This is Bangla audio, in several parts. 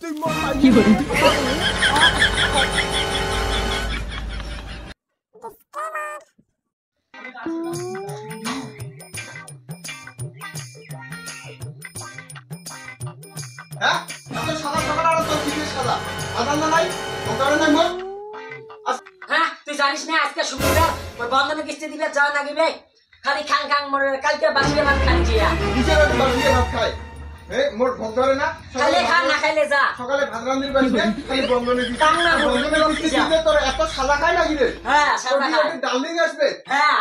তুই মোর কি করে হ্যাঁ এত সাদা সাদা আর তোর কি সাদা আদান নাই ওকারে নাই মোর হ্যাঁ তুই জানিস না আজকে শুক্রবার ওই বন্ধনে কিস্তি দিবে যা না দিবে খালি খাং খাং মরে কালকে বাসিয়ে ভাত খাই জিয়া কিসের বাসিয়ে ভাত খায় মোর ভোগ ধরে না খালি খা না খাইলে যা সকালে ভাত রান্ধির বাসে খালি বন্ধনে দিতে কান্না বন্ধনে দিতে তোর এত সাদা খায় নাকি রে হ্যাঁ সাদা খাই ডালিং আসবে হ্যাঁ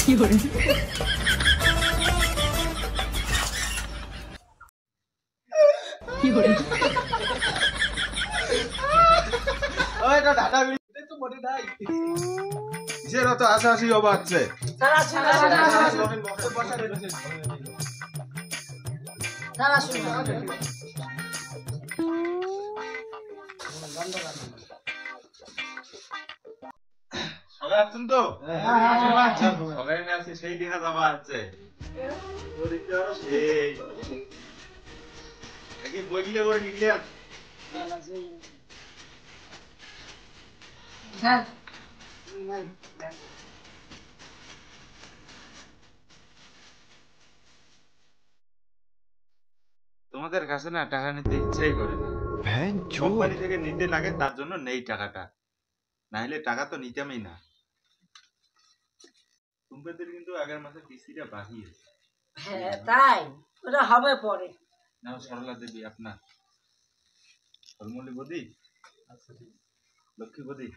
কি করে কি করে ওই এটা ঢাকা বিড়ি তো মোটে নাই কিসের অত আশাআশি হবা আছে তারা শুনে তারা শুনে সবাই আছেন তো সবাই আছে সেই দেখা যাবা আছে সেই কি বইলে করে নিলে হ্যাঁ তোমাদের কাছে না টাকা নিতে ইচ্ছাই করে না কোম্পানি থেকে নিতে লাগে তার জন্য নেই টাকাটা না হলে টাকা তো নিতামই না তোমাদের কিন্তু আগের মাসে কিস্তিটা বাকি আছে হ্যাঁ তাই ওটা হবে পরে নাও সরলা দেবী আপনার ফলমূলি বদি লক্ষ্মী বদি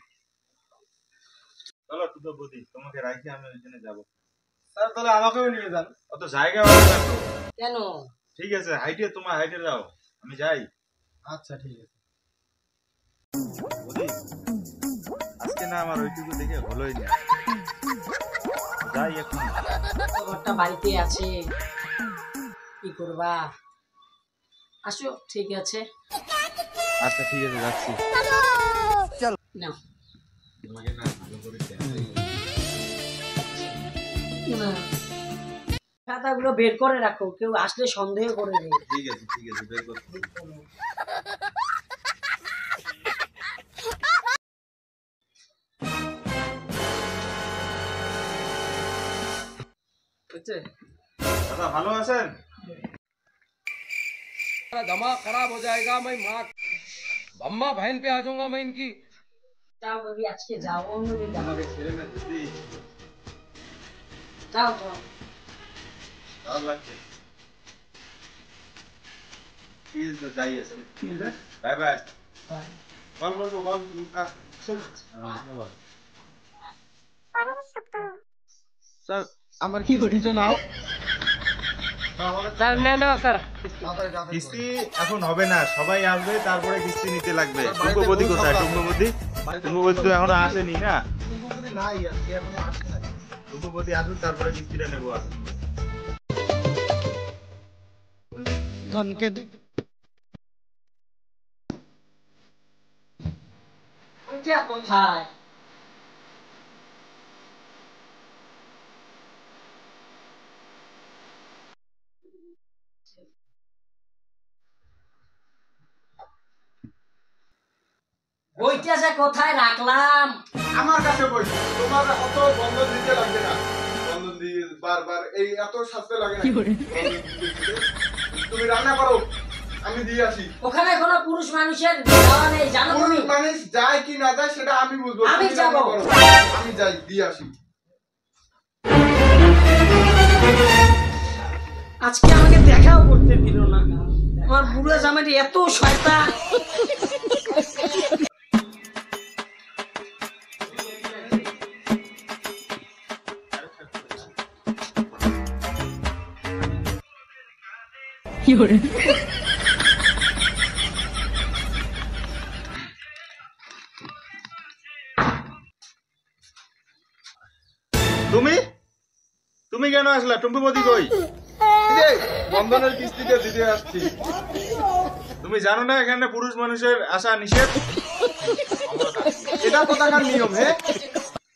চলো টুটো বদি তোমাকে রাখি আমি ওইখানে যাবো স্যার তাহলে আমাকেও নিয়ে যান অত জায়গা হবে না তো কেন ঠিক আছে হাইটে তোমার হাইটে যাও আমি যাই আচ্ছা ঠিক আছে বদি আজকে না আমার ওইটুকু দেখে ভালোই না যাই এখন ঘরটা বাড়িতে আছে কি করবা আসো ঠিক আছে আচ্ছা ঠিক আছে যাচ্ছি নাও তোমাকে না ভালো করে খাতাগুলো বের করে রাখো কেউ আসলে সন্দেহ করে নেই ঠিক আছে বের করছি दादा ভালো আছেন दमा खराब हो जाएगा मैं माँ अम्मा बहन पे आ जाऊंगा मैं इनकी যাও বাবি আজকে যাও অন্যদিন যাও আমাকে ছেড়ে না দিদি যাও যাও ভালো লাগছে ঠিক আছে তো যাই আছে বাই বাই কল করবো কল স্যার আমার কি কিছু নাও सर ले लो सर কিস্তি এখন হবে না সবাই আসবে তারপরে কিস্তি নিতে লাগবে টুম্পবদি কোথায় টুম্পবদি তো এখনো আসেনি না নাই আজকে এখনো আসে না টুম্পবদি আসুন তারপরে কিস্তিটা নেবো ধনকে কোথায় বইটা যে কোথায় রাখলাম আমার কাছে বই তোমার অত বন্ধন দিতে লাগবে না বন্ধন দিয়ে বারবার এই এত শাস্তি লাগে না কি করে তুমি রান্না করো আমি দিয়ে আসি ওখানে কোনো পুরুষ মানুষের যাওয়া নেই জানো তুমি মানুষ যায় কি না যায় সেটা আমি বুঝবো আমি তুমি যাবো। রান্না করো। আমি যাই দিয়ে আসি আজকে আমাকে দেখাও করতে দিল না আমার বুড়ো জামাইটি এত শয়তান কি করে তুমি তুমি কেন আসলা টুম্পবদি কই দে, বন্ধনের কিস্তিটা দিতে আসছি। তুমি জানো না এখানে পুরুষ মানুষের আসা নিষেধ? এটা কোথাকার নিয়ম? হে,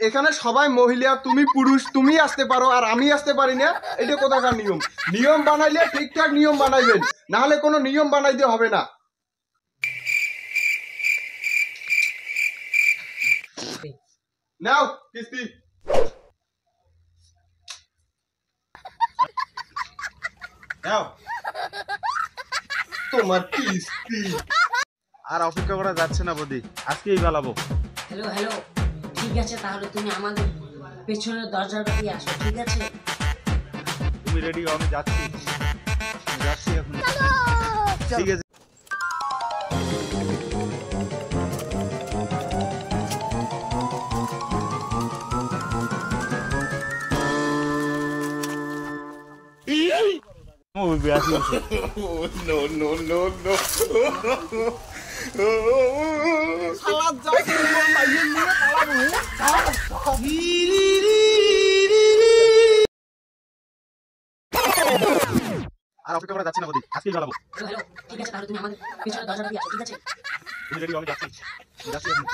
এখানে সবাই মহিলা, তুমি পুরুষ, তুমি আসতে পারো আর আমি আসতে পারি না, এটা কোথাকার নিয়ম? নিয়ম বানাইলে ঠিকঠাক নিয়ম বানাইবেন, না হলে কোনো নিয়ম বানাইতে হবে না। নাও কিস্তি। যাও। তোমার কিস্তি। আর অপেক্ষা করা যাচ্ছে না বৌদি, আজকেই পালাবো। হ্যালো হ্যালো, ঠিক আছে তাহলে তুমি আমাদের পেছনের দরজাটা দিয়ে আসো, ঠিক আছে? তুমি রেডি হও, আমি যাচ্ছি। আমি যাচ্ছি এখন। ঠিক আছে। আর অপেক্ষা করা যাচ্ছে না বৌদি, আজকেই পালাবো। হ্যালো হ্যালো, ঠিক আছে তাহলে তুমি আমাদের পেছনের দরজাটা দিয়ে আসো, ঠিক আছে? তুমি রেডি হও, আমি যাচ্ছি। আমি যাচ্ছি এখন।